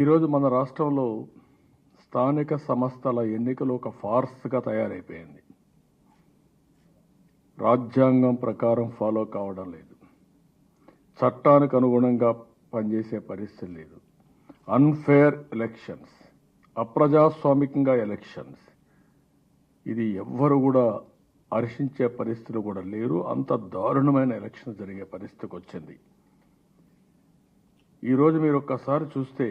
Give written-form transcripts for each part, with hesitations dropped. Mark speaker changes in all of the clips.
Speaker 1: ఈరోజు మన రాష్ట్రంలో స్థానిక సంస్థల ఎన్నికలు ఒక ఫార్స్గా తయారైపోయింది. రాజ్యాంగం ప్రకారం ఫాలో కావడం లేదు, చట్టానికి అనుగుణంగా పనిచేసే పరిస్థితి లేదు. అన్ఫేర్ ఎలక్షన్స్, అప్రజాస్వామికంగా ఎలక్షన్స్, ఇది ఎవ్వరు కూడా హర్షించే పరిస్థితులు కూడా లేరు. అంత దారుణమైన ఎలక్షన్ జరిగే పరిస్థితికి వచ్చింది. ఈరోజు మీరు ఒక్కసారి చూస్తే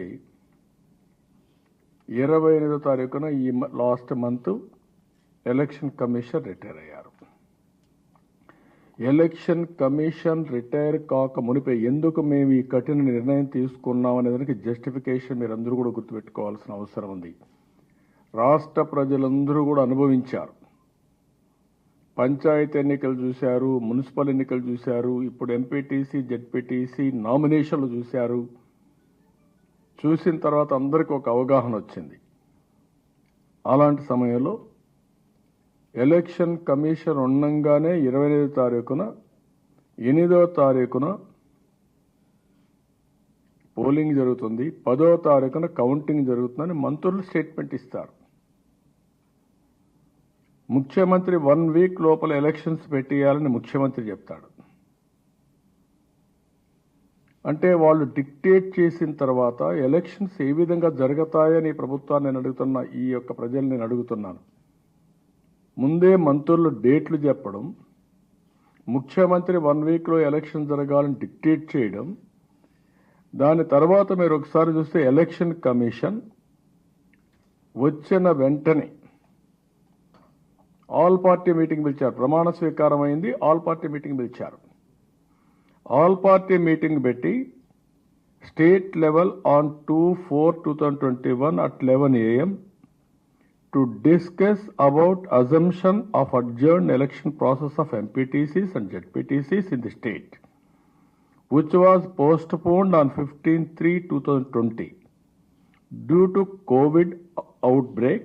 Speaker 1: 28వ తారీఖున ఈ last month election commission retire అయ్యారు. ఎలక్షన్ కమిషన్ రిటైర్ కాక మునిపే ఎందుకు మేము ఈ కఠిన నిర్ణయం తీసుకున్నాం అనే దానికి జస్టిఫికేషన్ మీరందరూ కూడా గుర్తుపెట్టుకోవాల్సిన అవసరం ఉంది. రాష్ట్ర ప్రజలందరూ కూడా అనుభవించారు. పంచాయతీ ఎన్నికలు చూశారు, మున్సిపల్ ఎన్నికలు చూశారు, ఇప్పుడు ఎంపీటీసీ జెడ్పీటీసీ నామినేషన్లు చూశారు. చూసిన తర్వాత అందరికీ ఒక అవగాహన వచ్చింది. అలాంటి సమయంలో ఎలక్షన్ కమిషన్ ఉండగానే 28వ తారీఖున 8వ తారీఖున పోలింగ్ జరుగుతుంది, 10వ తారీఖున కౌంటింగ్ జరుగుతుందని మంత్రులు స్టేట్మెంట్ ఇస్తారు. ముఖ్యమంత్రి 1 వీక్ లోపల ఎలక్షన్స్ పెట్టేయాలని ముఖ్యమంత్రి చెప్తాడు. అంటే వాళ్ళు డిక్టేట్ చేసిన తర్వాత ఎలక్షన్స్ ఏ విధంగా జరుగుతాయని ప్రభుత్వాన్ని నేను అడుగుతున్నా, ఈ యొక్క ప్రజలు నేను అడుగుతున్నాను. ముందే మంత్రులు డేట్లు చెప్పడం, ముఖ్యమంత్రి 1 వీక్లో ఎలక్షన్ జరగాలని డిక్టేట్ చేయడం, దాని తర్వాత మీరు ఒకసారి చూస్తే ఎలక్షన్ కమిషన్ వచ్చిన వెంటనే ఆల్ పార్టీ మీటింగ్ పిలిచారు. ప్రమాణ స్వీకారం అయింది, ఆల్ పార్టీ మీటింగ్ పిలిచారు. ఆల్ పార్టీ మీటింగ్ పెట్టి state level on 2/4/2021 at 11 AM to discuss about assumption of adjourned election process of MPTCs and ZPTCs in the state, which was postponed on 15/3/2020 due to COVID outbreak,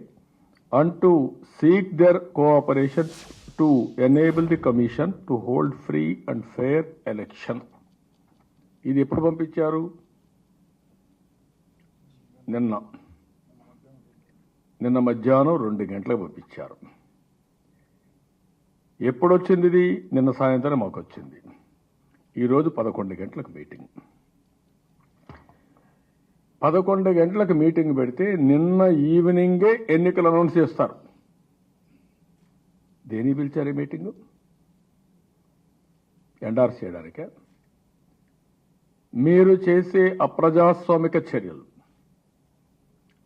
Speaker 1: and to seek their cooperation to enable the commission to hold free and fair election. ఇది ఎప్పుడు పంపించారు? నిన్న మధ్యాహ్నం 2 గంటలకు పంపించారు. ఎప్పుడు వచ్చింది ఇది? నిన్న సాయంత్రం మాకు వచ్చింది. ఈరోజు 11 గంటలకు మీటింగ్. 11 గంటలకు మీటింగ్ పెడితే నిన్న ఈవినింగే ఎన్నికలు అనౌన్స్ చేస్తారు. దేని పిలిచారు ఈ మీటింగు? ఎండార్స్ చేయడానికే. మీరు చేసే అప్రజాస్వామిక చర్యలు,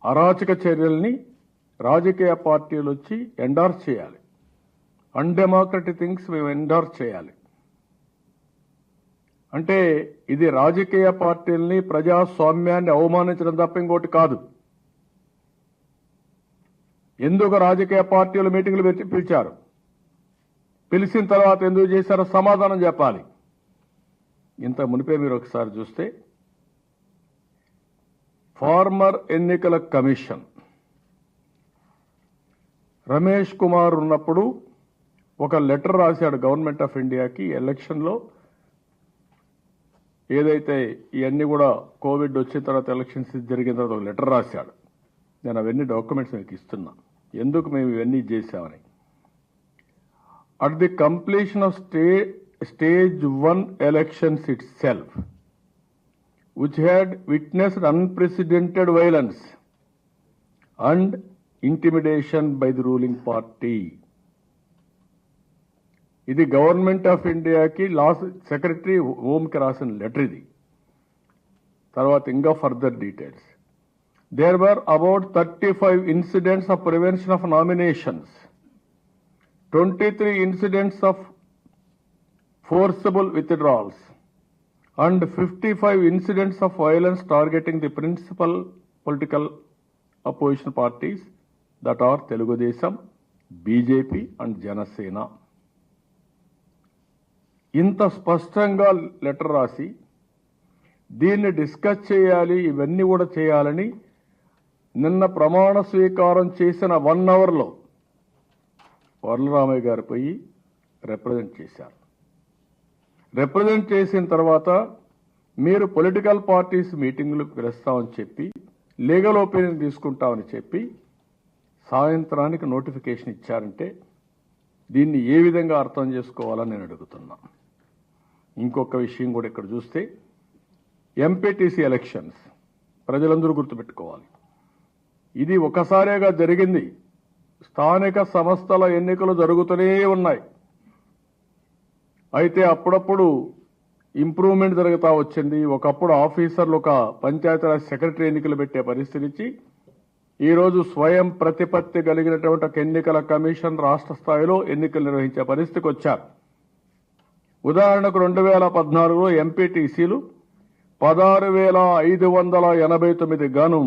Speaker 1: అరాచక చర్యల్ని రాజకీయ పార్టీలు వచ్చి ఎండార్స్ చేయాలి. అన్డెమోక్రటిక్ థింగ్స్ మేము ఎండార్స్ చేయాలి. అంటే ఇది రాజకీయ పార్టీల్ని, ప్రజాస్వామ్యాన్ని అవమానించడం తప్ప ఇంకోటి కాదు. ఎందుకు రాజకీయ పార్టీలు మీటింగ్లు పిలిచారు? పిలిచిన తర్వాత ఎందుకు చేశారో సమాధానం చెప్పాలి. ఇంత మునిపే మీరు ఒకసారి చూస్తే ఫార్మర్ ఎన్నికల కమిషన్ రమేష్ కుమార్ ఉన్నప్పుడు ఒక లెటర్ రాశాడు గవర్నమెంట్ ఆఫ్ ఇండియాకి. ఎలక్షన్లో ఏదైతే ఇవన్నీ కూడా కోవిడ్ వచ్చిన తర్వాత ఎలక్షన్స్ జరిగిన తర్వాత ఒక లెటర్ రాశాడు. నేను అవన్నీ డాక్యుమెంట్స్ మీకు ఇస్తున్నా, ఎందుకు మేము ఇవన్నీ చేశామని. At the completion of stage 1 elections it self, which had witnessed unprecedented violence and intimidation by the ruling party. ఇది గవర్నమెంట్ ఆఫ్ ఇండియాకి సెక్రటరీ హోమ్కి రాసిన లెటర్ ఇది. తర్వాత ఇంకా further details. There were about 35 incidents of prevention of nominations, 23 incidents of forcible withdrawals, and 55 incidents of violence targeting the principal political opposition parties that are Telugu Desam, BJP and Janasena. ఇంత స్పష్టంగా letter రాసి దీన్ని discuss చేయాలి, ఇవన్నీ కూడా చేయాలని నిన్న ప్రమాణ స్వీకారం చేసిన 1 అవర్లో వరలరామయ్య గారు పోయి రిప్రజెంట్ చేశారు. రిప్రజెంట్ చేసిన తర్వాత మీరు పొలిటికల్ పార్టీస్ మీటింగులకు పిలుస్తామని చెప్పి లీగల్ ఒపీనియన్ తీసుకుంటామని చెప్పి సాయంత్రానికి నోటిఫికేషన్ ఇచ్చారంటే దీన్ని ఏ విధంగా అర్థం చేసుకోవాలని నేను అడుగుతున్నా. ఇంకొక విషయం కూడా ఇక్కడ చూస్తే ఎంపీటీసీ ఎలక్షన్స్ ప్రజలందరూ గుర్తుపెట్టుకోవాలి. ఇది ఒకసారిగా జరిగింది. స్థానిక సంస్థల ఎన్నికలు జరుగుతూనే ఉన్నాయి. అయితే అప్పుడప్పుడు ఇంప్రూవ్మెంట్ జరుగుతూ వచ్చింది. ఒకప్పుడు ఆఫీసర్లు ఒక పంచాయతీరాజ్ సెక్రటరీ ఎన్నికలు పెట్టే పరిస్థితి నుంచి ఈరోజు స్వయం ప్రతిపత్తి కలిగినటువంటి ఒక ఎన్నికల కమిషన్ రాష్ట్ర స్థాయిలో ఎన్నికలు నిర్వహించే పరిస్థితికి వచ్చారు. ఉదాహరణకు 2014లో ఎంపీటీసీలు 16,589 గాను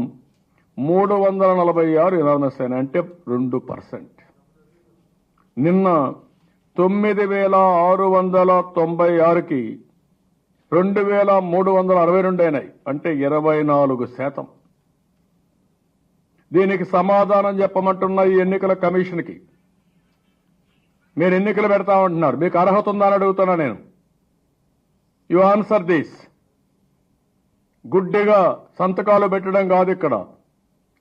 Speaker 1: 346 యునానిమస్ అయినాయి, అంటే 2%. నిన్న 9,696కి 2,362 అయినాయి, అంటే 24%. దీనికి సమాధానం చెప్పమంటున్న ఈ ఎన్నికల కమిషన్కి మీరు ఎన్నికలు పెడతామంటున్నారు, మీకు అర్హత ఉందా అని అడుగుతున్నా నేను. You answer this. గుడ్డిగా సంతకాలు పెట్టడం కాదు, ఇక్కడ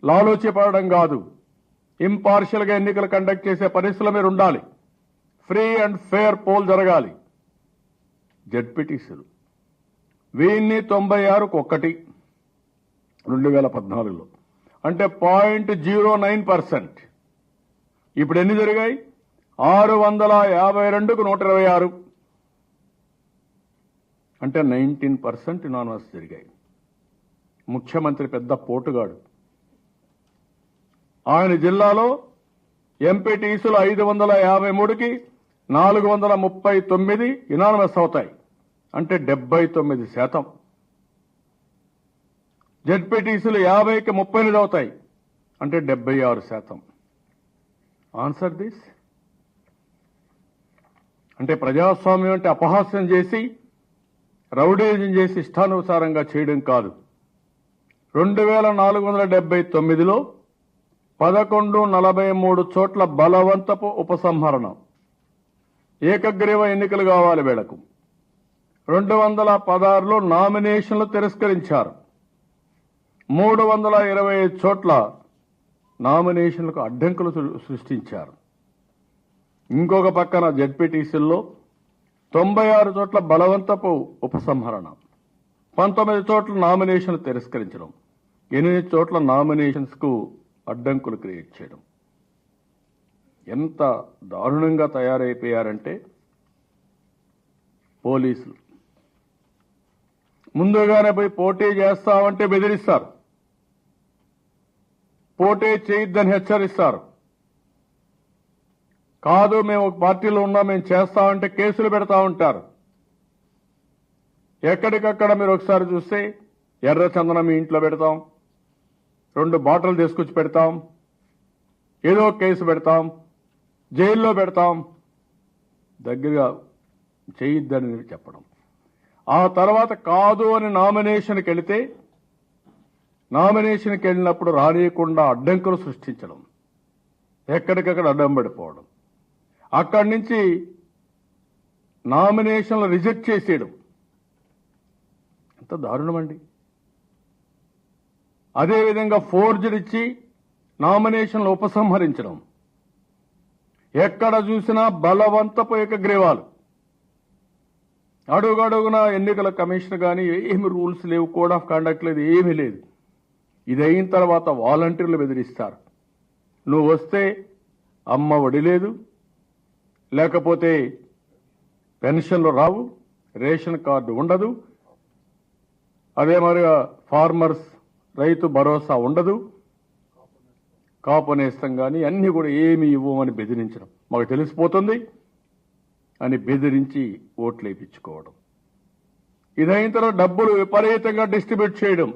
Speaker 1: లాలూచి పడడం కాదు. ఇంపార్షియల్ గా ఎన్నికలు కండక్ట్ చేసే పరిస్థితులు మీరు ఉండాలి. ఫ్రీ అండ్ ఫెయిర్ పోల్ జరగాలి. జడ్పీటీసీలు 96కు 1 2014లో, అంటే 0.09%. ఇప్పుడు ఎన్ని జరిగాయి? 652కు 126, అంటే 19% యునానిమస్ జరిగాయి. ముఖ్యమంత్రి పెద్ద పోటుగాడు. ఆయన జిల్లాలో ఎంపీటీసీలు 553కి 439 యునానిమస్ అవుతాయి, అంటే 79%. జడ్పీటీసీలు 50కి 38 అవుతాయి, అంటే 76%. Answer this. అంటే ప్రజాస్వామ్యం అంటే అపహాస్యం చేసి రౌడీజం చేసి ఇష్టానుసారంగా చేయడం కాదు. 2479లో 1143 చోట్ల బలవంతపు ఉపసంహరణ, ఏకగ్రీవ ఎన్నికలు కావాలి వీళ్లకు. 216లో నామినేషన్లు తిరస్కరించారు. 325 చోట్ల నామినేషన్లకు అడ్డంకులు సృష్టించారు. ఇంకొక పక్కన జడ్పీటీసీల్లో 96 చోట్ల బలవంతపు ఉపసంహరణ, 19 చోట్ల నామినేషన్లు తిరస్కరించడం, 8 చోట్ల నామినేషన్స్ కు అడ్డంకులు క్రియేట్ చేయడం. ఎంత దారుణంగా తయారైపోయారంటే పోలీసులు ముందుగానే పోయి పోటీ చేస్తామంటే బెదిరిస్తారు, పోటీ చేయొద్దని హెచ్చరిస్తారు. కాదు మేము ఒక పార్టీలో ఉన్నాం మేము చేస్తామంటే కేసులు పెడతా ఉంటారు. ఎక్కడికక్కడ మీరు ఒకసారి చూస్తే ఎర్ర చందనం మీ ఇంట్లో పెడతాం, 2 బాటిల్ తీసుకొచ్చి పెడతాం, ఏదో కేసు పెడతాం, జైల్లో పెడతాం, దగ్గరగా చేయొద్దని చెప్పడం. ఆ తర్వాత కాదు అని నామినేషన్కి వెళితే నామినేషన్కి వెళ్ళినప్పుడు రానియకుండా అడ్డంకులు సృష్టించడం, ఎక్కడికక్కడ అడ్డం పడిపోవడం, అక్కడి నుంచి నామినేషన్లు రిజెక్ట్ చేసేయడం. ఎంత దారుణమండి. అదేవిధంగా ఫోర్జరీ ఇచ్చి నామినేషన్లు ఉపసంహరించడం, ఎక్కడ చూసినా బలవంతపు ఏకగ్రీవాలు. అడుగడుగున ఎన్నికల కమిషన్ కానీ ఏమి రూల్స్ లేవు, కోడ్ ఆఫ్ కండక్ట్ లేదు, ఏమీ లేదు. ఇది అయిన తర్వాత వాలంటీర్లు బెదిరిస్తారు. నువ్వు వస్తే అమ్మ ఒడి లేదు, లేకపోతే పెన్షన్లు రావు, రేషన్ కార్డు ఉండదు, అదే మరిగా ఫార్మర్స్ రైతు భరోసా ఉండదు, కాపు నేస్తం కానీ అన్ని కూడా ఏమి ఇవ్వమని బెదిరించడం. మాకు తెలిసిపోతుంది అని బెదిరించి ఓట్లు వేయించుకోవడం. ఇదైన తర్వాత డబ్బులు విపరీతంగా డిస్ట్రిబ్యూట్ చేయడం,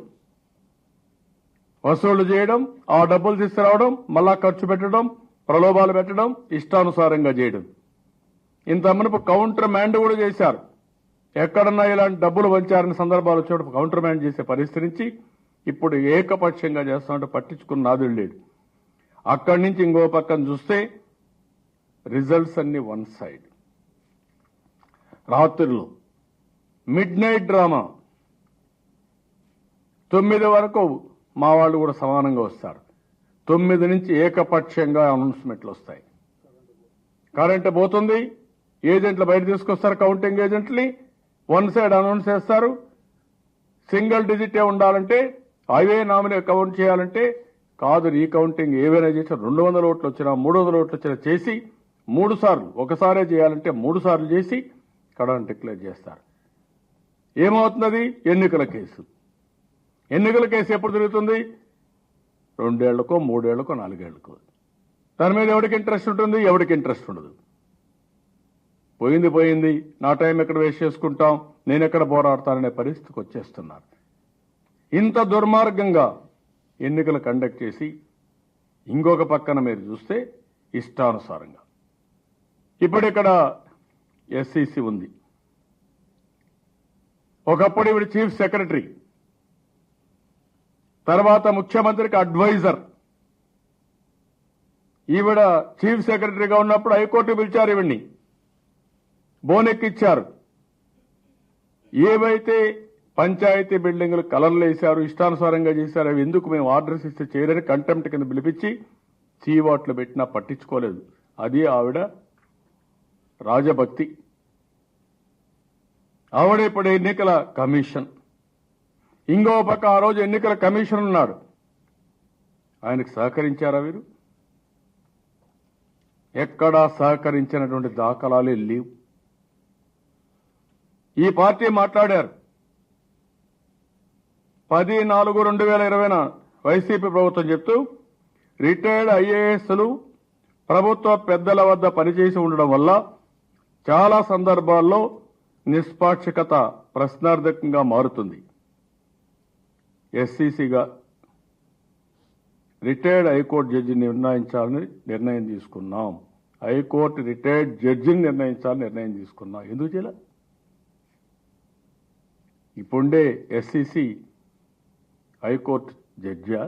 Speaker 1: వసూళ్లు చేయడం, ఆ డబ్బులు తీసుకురావడం, మళ్ళా ఖర్చు పెట్టడం, ప్రలోభాలు పెట్టడం, ఇష్టానుసారంగా చేయడం. ఇంత మునుపు కౌంటర్ మ్యాండ్ కూడా చేశారు. ఎక్కడన్నా ఇలాంటి డబ్బులు వంచారని సందర్భాలు వచ్చినప్పుడు కౌంటర్ మ్యాండ్ చేసే పరిస్థితి నుంచి ఇప్పుడు ఏకపక్షంగా చేస్తామంటే పట్టించుకున్న నాదుడు లేడు. అక్కడి నుంచి ఇంకో పక్కన చూస్తే రిజల్ట్స్ అన్ని వన్ సైడ్. రాత్రులు మిడ్ నైట్ డ్రామా 9 వరకు మా వాళ్ళు కూడా సమానంగా వస్తారు. 9 నుంచి ఏకపక్షంగా అనౌన్స్మెంట్లు వస్తాయి. కరెంటు పోతుంది, ఏజెంట్లు బయట తీసుకొస్తారు, కౌంటింగ్ ఏజెంట్ని వన్ సైడ్ అనౌన్స్ చేస్తారు. సింగిల్ డిజిటే ఉండాలంటే అవే నామినీ కౌంట్ చేయాలంటే కాదు, రీకౌంటింగ్ ఏవైనా చేసి 200 ఓట్లు వచ్చినా 300 ఓట్లు వచ్చినా చేసి 3 సార్లు, ఒకసారే చేయాలంటే 3 సార్లు చేసి కడని డిక్లేర్ చేస్తారు. ఏమవుతున్నది? ఎన్నికల కేసు. ఎన్నికల కేసు ఎప్పుడు తిరుగుతుంది? 2 ఏళ్లకో 3 ఏళ్లకో 4 ఏళ్లకో. దాని మీద ఎవరికి ఇంట్రెస్ట్ ఉంటుంది? ఎవరికి ఇంట్రెస్ట్ ఉండదు. పోయింది, నా టైం ఎక్కడ వేస్ట్ చేసుకుంటాం, నేను ఎక్కడ పోరాడతాననే పరిస్థితికి వచ్చేస్తున్నారు. ఇంత దుర్మార్గంగా ఎన్నికలు కండక్ట్ చేసి ఇంకొక పక్కన మీరు చూస్తే ఇష్టానుసారంగా ఇప్పుడు ఇక్కడ ఎస్సీసీ ఉంది. ఒకప్పుడు ఈవిడ చీఫ్ సెక్రటరీ, తర్వాత ముఖ్యమంత్రికి అడ్వైజర్. ఈవిడ చీఫ్ సెక్రటరీగా ఉన్నప్పుడు హైకోర్టు పిలిచారు, ఈవిడ్ని బోనెక్కిచ్చారు. ఏవైతే పంచాయతీ బిల్డింగులు కలర్లు వేశారు, ఇష్టానుసారంగా చేశారు, అవి ఎందుకు మేము ఆర్డర్స్ ఇస్తే చేయరని కంటెంప్ట్ కింద పిలిపించి చీవాట్లు పెట్టినా పట్టించుకోలేదు. అది ఆవిడ రాజభక్తి. ఆవిడ ఇప్పుడు ఎన్నికల కమిషన్. ఇంకో పక్క ఆ రోజు ఎన్నికల కమిషన్ ఉన్నాడు, ఆయనకు సహకరించారా వీరు? ఎక్కడా సహకరించినటువంటి దాఖలాలే లేవు. ఈ పార్టీ మాట్లాడారు 10/4/2020 వైసీపీ ప్రభుత్వం చెప్తూ రిటైర్డ్ ఐఏఎస్లు ప్రభుత్వ పెద్దల వద్ద పనిచేసి ఉండడం వల్ల చాలా సందర్భాల్లో నిష్పాక్షికత ప్రశ్నార్థకంగా మారుతుంది. ఎస్సీసీగా రిటైర్డ్ హైకోర్టు జడ్జిని నిర్ణయించాలని నిర్ణయం తీసుకున్నాం. హైకోర్టు రిటైర్డ్ జడ్జిని నిర్ణయించాలని నిర్ణయం తీసుకున్నాం. ఎందుకు చేయాల? ఇప్పుండే ఎస్సీసీ హైకోర్టు జడ్జా?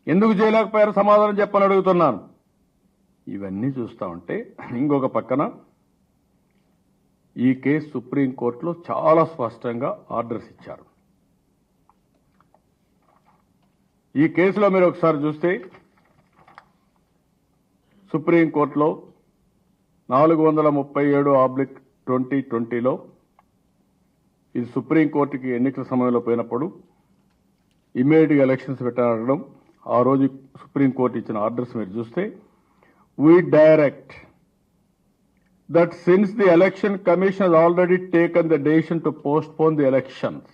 Speaker 1: ఎందుకు చేయలేకపోయారు? సమాధానం చెప్పని అడుగుతున్నాను. ఇవన్నీ చూస్తా ఉంటే ఇంకొక పక్కన ఈ కేసు సుప్రీంకోర్టులో చాలా స్పష్టంగా ఆర్డర్స్ ఇచ్చారు. ఈ కేసులో మీరు ఒకసారి చూస్తే సుప్రీంకోర్టులో 437/2020లో ఇది సుప్రీంకోర్టుకి ఎన్నికల సమయంలో పోయినప్పుడు ఇమ్మీడియట్గా ఎలక్షన్స్ పెట్టాలనడం, ఆ రోజు సుప్రీంకోర్టు ఇచ్చిన ఆర్డర్స్ మీరు చూస్తే, we direct that since the election commission has already taken the decision to postpone the elections,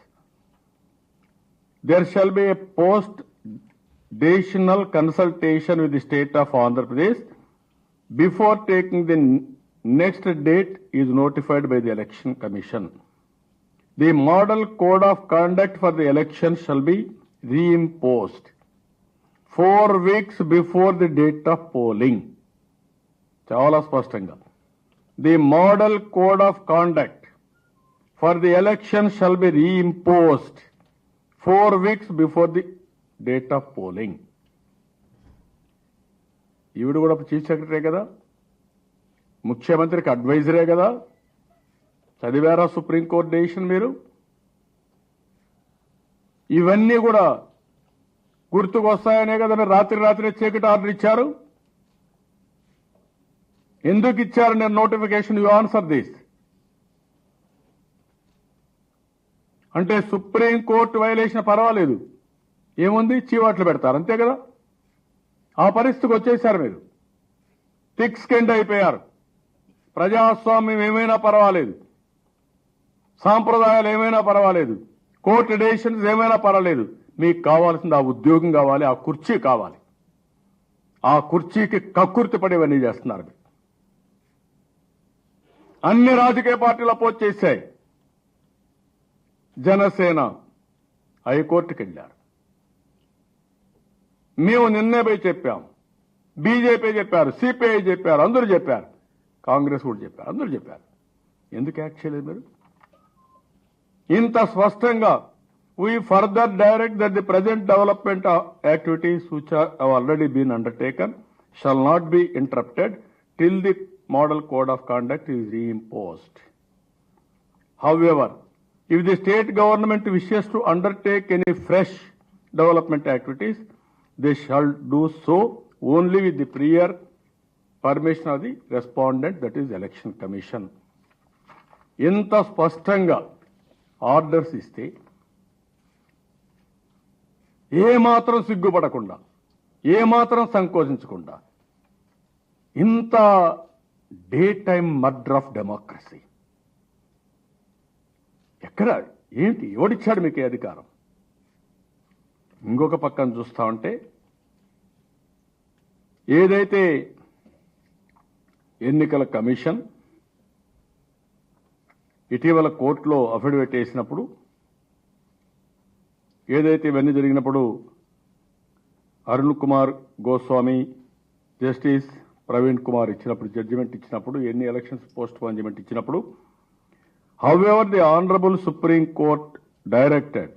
Speaker 1: there shall be a post-decisional consultation with the state of Andhra Pradesh before taking the next date is notified by the election commission. The model code of conduct for the election shall be reimposed 4 weeks before the date of polling. చాలా స్పష్టంగా the model code of conduct for the election shall be reimposed 4 weeks before the date of polling. ఈవిడ కూడా chief secretary కదా, ముఖ్యమంత్రికి అడ్వైజరే కదా. చదివారా supreme court decision మీరు? ఇవన్నీ కూడా గుర్తుకొస్తాయనే కదా రాత్రి చీకటి ఆర్డర్ ఇచ్చారు. ఎందుకు ఇచ్చారు నేను నోటిఫికేషన్? You answer this. అంటే సుప్రీంకోర్టు వైలేషన్ పర్వాలేదు, ఏముంది, చీవాట్లు పెడతారు, అంతే కదా. ఆ పరిస్థితికి వచ్చేశారు మీరు. థిక్ స్కిన్డ్ అయిపోయారు. ప్రజాస్వామ్యం ఏమైనా పర్వాలేదు, సాంప్రదాయాలు ఏమైనా పర్వాలేదు, కోర్టు డెసిషన్స్ ఏమైనా పర్వాలేదు, మీకు కావాల్సింది ఆ ఉద్యోగం కావాలి, ఆ కుర్చీ కావాలి. ఆ కుర్చీకి కక్కుర్తి పడేవన్నీ చేస్తున్నారు. అన్ని రాజకీయ పార్టీలు అపోజ్ చేశాయి. జనసేన హైకోర్టుకి వెళ్ళారు. మేము నిన్నే పోయి చెప్పాం, బీజేపీ చెప్పారు, సిపిఐ చెప్పారు, అందరూ చెప్పారు, కాంగ్రెస్ కూడా చెప్పారు, అందరూ చెప్పారు. ఎందుకు యాక్ట్ చేయలేదు మీరు? ఇంత స్పష్టంగా we further direct that the present development activities which have already been undertaken shall not be interrupted till the model code of conduct is reimposed. However, If the state government wishes to undertake any fresh development activities, they shall do so only with the prior permission of the respondent, that is Election Commission. ఇంత స్పష్టంగా orders ఇస్తే ఏమాత్రం సిగ్గుపడకుండా ఏమాత్రం సంకోచించకుండా ఇంత day time murder of democracy ఎక్కడ ఏంటి ఎవడిచ్చాడు మీకు ఈ అధికారం? ఇంకొక పక్కన చూస్తా ఉంటే ఏదైతే ఎన్నికల కమిషన్ ఇటీవల కోర్టులో అఫిడవిట్ వేసినప్పుడు ఏదైతే ఇవన్నీ జరిగినప్పుడు అరుణ్ కుమార్ గోస్వామి జస్టిస్ ప్రవీణ్ కుమార్ ఇచ్చినప్పుడు జడ్జిమెంట్ ఇచ్చినప్పుడు ఎన్ని ఎలక్షన్స్ పోస్ట్ పోన్మెంట్ ఇచ్చినప్పుడు however the honorable Supreme Court directed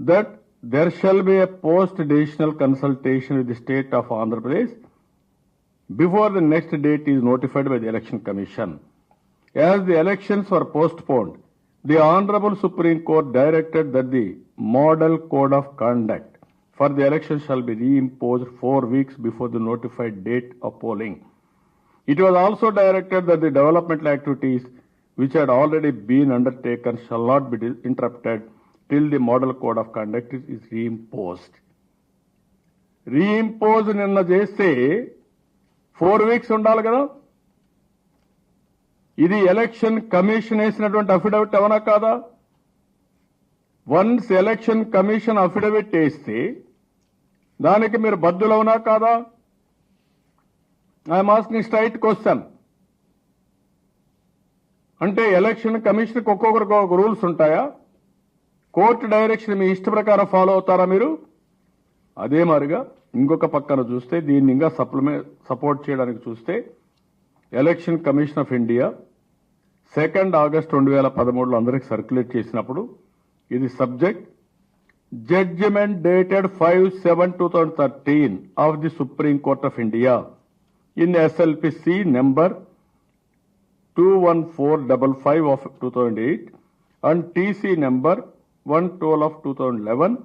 Speaker 1: that there shall be a post decisional consultation with the state of Andhra Pradesh before the next date is notified by the Election Commission. As the elections were postponed, the Honorable Supreme Court directed that the Model Code of Conduct for the election shall be reimposed 4 weeks before the notified date of polling. It was also directed that the developmental activities which had already been undertaken shall not be interrupted till the Model Code of Conduct is reimposed. Reimpose నిన్న చేస్తే 4 weeks ఉండాలి కదా. ఇది election commission వేసినటువంటి affidavit అవునా కాదా? Once election commission affidavit వేస్తే దానికి మీరు బద్దులవునా కాదా? I'm asking straight question. అంటే ఎలక్షన్ కమిషన్కి ఒక్కొక్కరికి ఒక రూల్స్ ఉంటాయా? కోర్టు డైరెక్షన్ మీ ఇష్ట ప్రకారం ఫాలో అవుతారా మీరు? అదే మాదిరిగా ఇంకొక పక్కన చూస్తే దీన్ని ఇంకా సపోర్ట్ చేయడానికి చూస్తే election commission of India 2 August 2013లో అందరికి సర్క్యులేట్ చేసినప్పుడు ఇది subject judgment dated 5/7/2013 of the supreme court of India in SLPC number 21455 of 2008 and TC number 112 of 2011,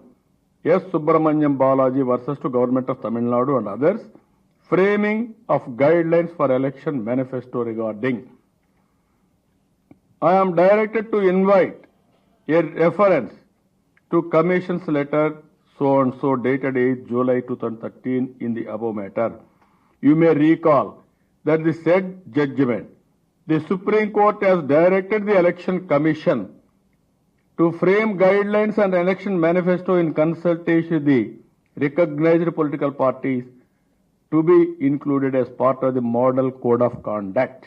Speaker 1: S. Subramaniam Balaji versus to Government of Tamil Nadu and others, framing of guidelines for election manifesto regarding. I am directed to invite a reference to Commission's letter so and so dated 8 July 2013 in the above matter. You may recall that the said judgment, the Supreme Court has directed the Election Commission to frame guidelines and election manifesto in consultation with the recognized political parties to be included as part of the Model Code of Conduct.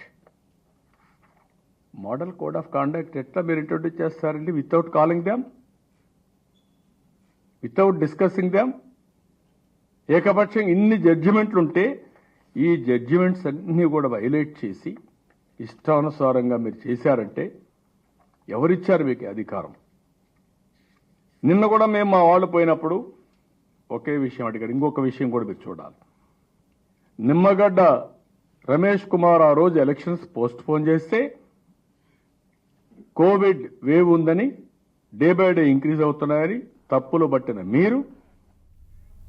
Speaker 1: Model Code of Conduct ఎట్లా మీరు introduce చేస్తారండి? Without calling them, without discussing them. ఏకపక్షం ఇన్ని జడ్జిమెంట్లు ఉంటే ఈ judgements అన్ని కూడా వైలేట్ చేసి ఇష్టానుసారంగా మీరు చేశారంటే ఎవరిచ్చారు మీకు అధికారం? నిన్న కూడా మేము మా వాళ్ళు పోయినప్పుడు ఒకే విషయం అడిగాడు. ఇంకొక విషయం కూడా మీరు చూడాలి. నిమ్మగడ్డ రమేష్ కుమార్ ఆ రోజు ఎలక్షన్స్ పోస్ట్ పోన్ చేస్తే కోవిడ్ వేవ్ ఉందని డే బై డే ఇంక్రీజ్ అవుతున్నాయని తప్పులు పట్టిన మీరు